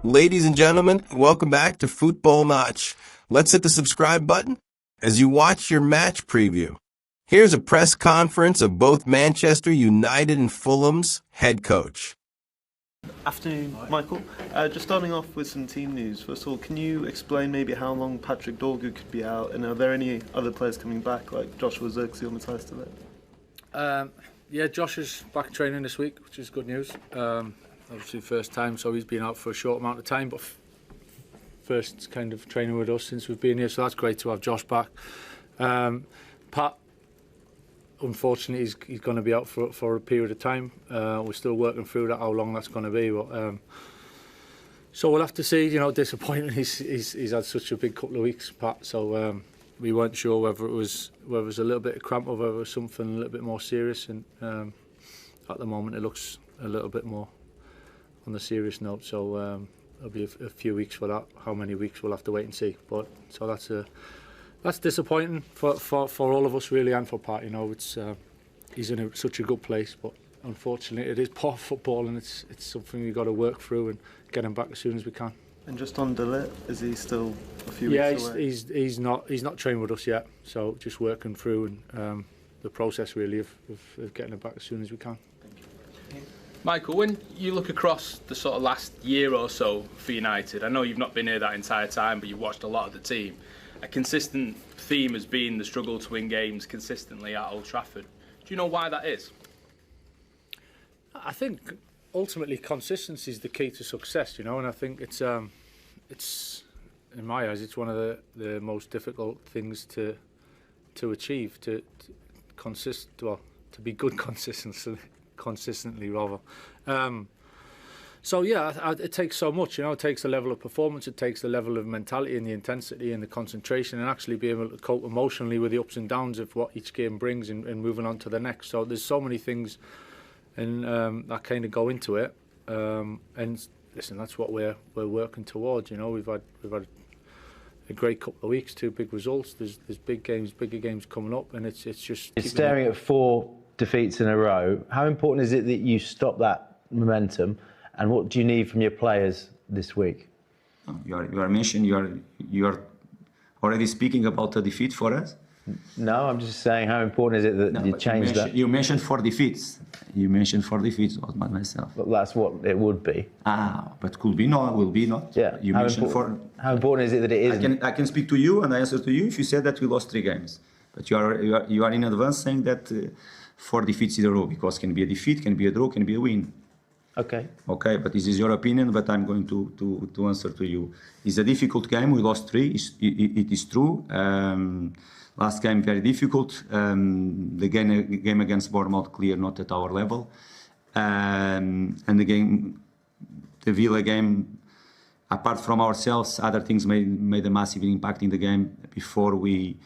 Ladies and gentlemen, welcome back to Futbol Match. Let's hit the subscribe button as you watch your match preview. Here's a press conference of both Manchester United and Fulham's head coach. Afternoon, Michael. Just starting off with some team news. First of all, can you explain maybe how long Patrick Dorgu could be out, and are there any other players coming back, like Joshua Zirkzee or Matthias de Ligt? Yeah, Josh is back training this week, which is good news. Obviously first time, so he's been out for a short amount of time, but first kind of training with us since we've been here, so that's great to have Josh back. Pat, unfortunately, he's going to be out for a period of time. We're still working through that, how long that's going to be. But, so we'll have to see. You know, disappointing. He's had such a big couple of weeks, Pat. So we weren't sure whether it was a little bit of cramp or whether it was something a little bit more serious. And at the moment, it looks a little bit more on the serious note. So it'll be a few weeks for that. How many weeks we'll have to wait and see. But so that's disappointing for all of us really, and for Pat. You know, it's he's in such a good place, but unfortunately it is part of football, and it's something we've got to work through and get him back as soon as we can. And just on de Ligt, is he still a few weeks away? Yeah, he's not trained with us yet, so just working through and the process really of getting him back as soon as we can. Michael, when you look across the sort of last year or so for United, I know you've not been here that entire time, but you've watched a lot of the team. A consistent theme has been the struggle to win games consistently at Old Trafford. Do you know why that is? I think ultimately consistency is the key to success, you know, and I think it's in my eyes, it's one of the most difficult things to achieve, to be good consistently rather. So yeah, it takes so much, you know. It takes the level of performance, it takes the level of mentality and the intensity and the concentration, and actually be able to cope emotionally with the ups and downs of what each game brings and moving on to the next. So there's so many things and that kind of go into it. And listen, that's what we're working towards. You know, we've had a great couple of weeks, 2 big results. There's bigger games coming up, and it's just. You're staring at 4 defeats in a row. How important is it that you stop that momentum? And what do you need from your players this week? You are already speaking about a defeat for us? No, I'm just saying, how important is it that you change that? You mentioned 4 defeats. You mentioned 4 defeats, not myself. Well, that's what it would be. But could be not, will be not. Yeah. You mentioned 4. How important is it that it isn't? I can speak to you and I answer to you if you said that we lost 3 games. But you are in advance saying that 4 defeats in a row, because can be a defeat, can be a draw, can be a win. Okay, but this is your opinion, but I'm going to answer to you. It's a difficult game. We lost 3. It is true. Last game very difficult. The game against Bournemouth, clear, not at our level. And the Villa game, apart from ourselves, other things made a massive impact in the game before we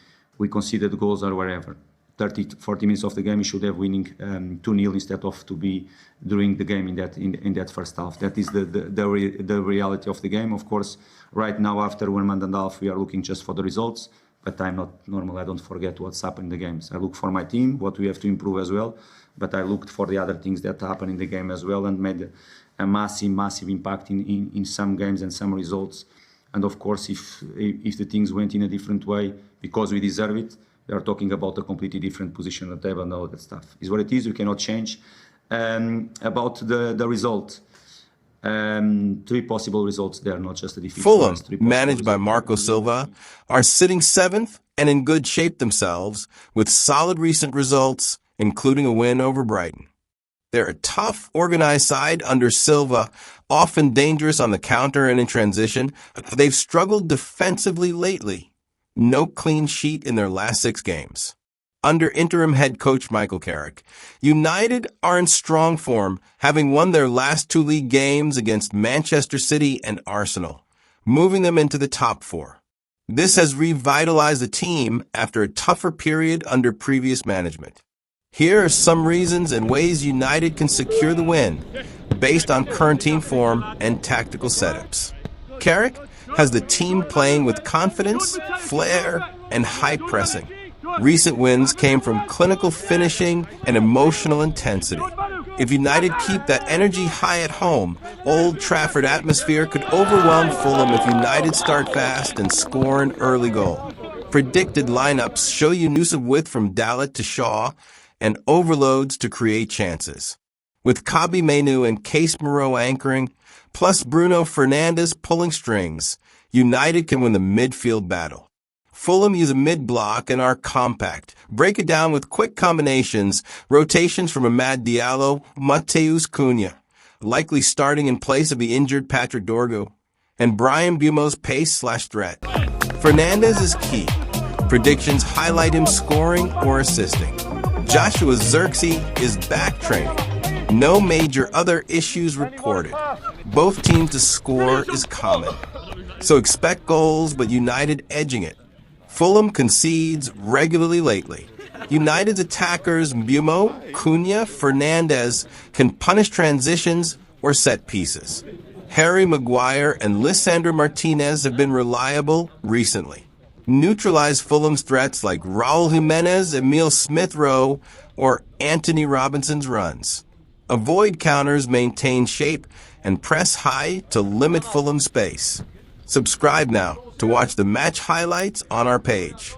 conceded goals or wherever. 30-40 minutes of the game, we should have winning 2-0 instead of to be during the game in that first half. That is the reality of the game. Of course, right now after 1 month and a half, we are looking just for the results. But I'm not normal. I don't forget what's happened in the games. I look for my team, what we have to improve as well. But I looked for the other things that happen in the game as well, and made a massive impact in some games and some results. And of course, if the things went in a different way because we deserve it, we are talking about a completely different position on the table and all that stuff. Is what it is. We cannot change. About the result, 3 possible results there, not just a defeat. Fulham, managed by Marco Silva, are sitting 7th and in good shape themselves with solid recent results, including a win over Brighton. They're a tough, organized side under Silva, often dangerous on the counter and in transition. They've struggled defensively lately. No clean sheet in their last 6 games. Under interim head coach Michael Carrick, United are in strong form, having won their last 2 league games against Manchester City and Arsenal, moving them into the top 4. This has revitalized the team after a tougher period under previous management. Here are some reasons and ways United can secure the win, based on current team form and tactical setups. Carrick has the team playing with confidence, flair, and high pressing. Recent wins came from clinical finishing and emotional intensity. If United keep that energy high at home, Old Trafford atmosphere could overwhelm Fulham if United start fast and score an early goal. Predicted lineups show you use of width from Dalot to Shaw and overloads to create chances. With Kobbie Mainoo and Case Moreau anchoring, plus Bruno Fernandes pulling strings, United can win the midfield battle. Fulham use a mid-block and are compact. Break it down with quick combinations, rotations from Amad Diallo, Mateus Cunha, likely starting in place of the injured Patrick Dorgu, and Brian Bumo's pace/threat. Fernandes is key. Predictions highlight him scoring or assisting. Joshua Zirkzee is back training. No major other issues reported. Both teams to score is common. So expect goals, but United edging it. Fulham concedes regularly lately. United's attackers Mbumo, Cunha, Fernandes can punish transitions or set pieces. Harry Maguire and Lisandro Martinez have been reliable recently. Neutralize Fulham's threats like Raul Jimenez, Emile Smith-Rowe, or Anthony Robinson's runs. Avoid counters, maintain shape, and press high to limit Fulham's space. Subscribe now to watch the match highlights on our page.